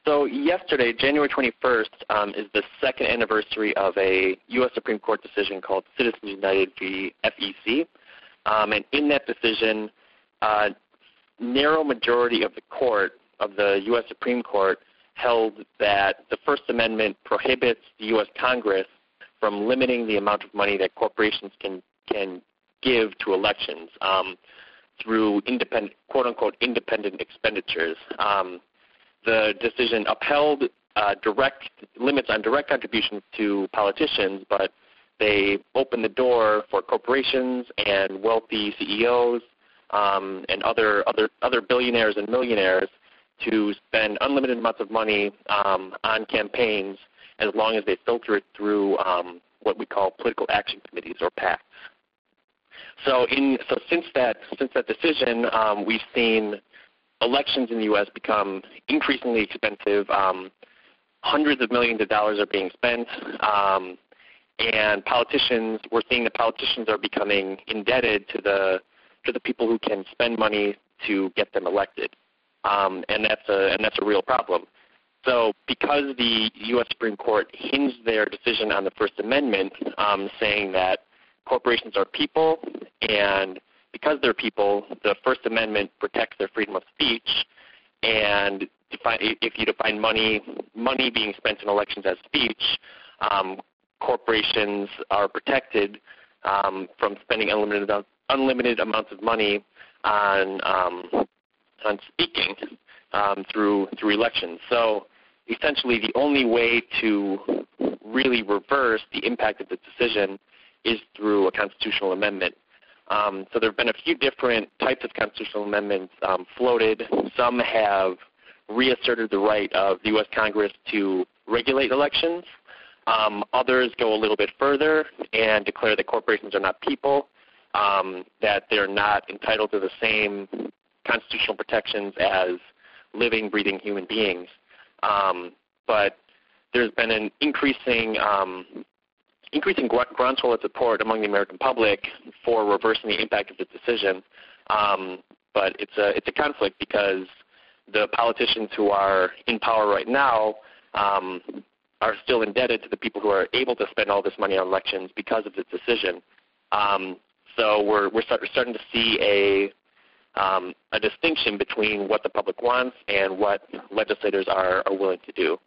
So yesterday, January 21st, is the second anniversary of a U.S. Supreme Court decision called Citizens United v. FEC. And in that decision, a narrow majority of the court, of the U.S. Supreme Court, held that the First Amendment prohibits the U.S. Congress from limiting the amount of money that corporations can give to elections through independent, quote-unquote, independent expenditures. The decision upheld direct limits on direct contributions to politicians, but they opened the door for corporations and wealthy CEOs and other billionaires and millionaires to spend unlimited amounts of money on campaigns as long as they filter it through what we call political action committees or PACs. So since that decision, we've seen elections in the U.S. become increasingly expensive. Hundreds of millions of dollars are being spent, and we're seeing that politicians are becoming indebted to the people who can spend money to get them elected, and that's a real problem. So because the U.S. Supreme Court hinged their decision on the First Amendment, saying that corporations are people, and because they're people, the First Amendment protects their freedom of speech, and if you define money being spent in elections as speech, corporations are protected from spending unlimited amounts of money on speaking through elections. So essentially, the only way to really reverse the impact of the decision is through a constitutional amendment. So there have been a few different types of constitutional amendments floated. Some have reasserted the right of the U.S. Congress to regulate elections. Others go a little bit further and declare that corporations are not people, that they're not entitled to the same constitutional protections as living, breathing human beings. But there's been an increasing groundswell of support among the American public for reversing the impact of this decision. But it's a conflict because the politicians who are in power right now are still indebted to the people who are able to spend all this money on elections because of this decision. So we're starting to see a distinction between what the public wants and what legislators are willing to do.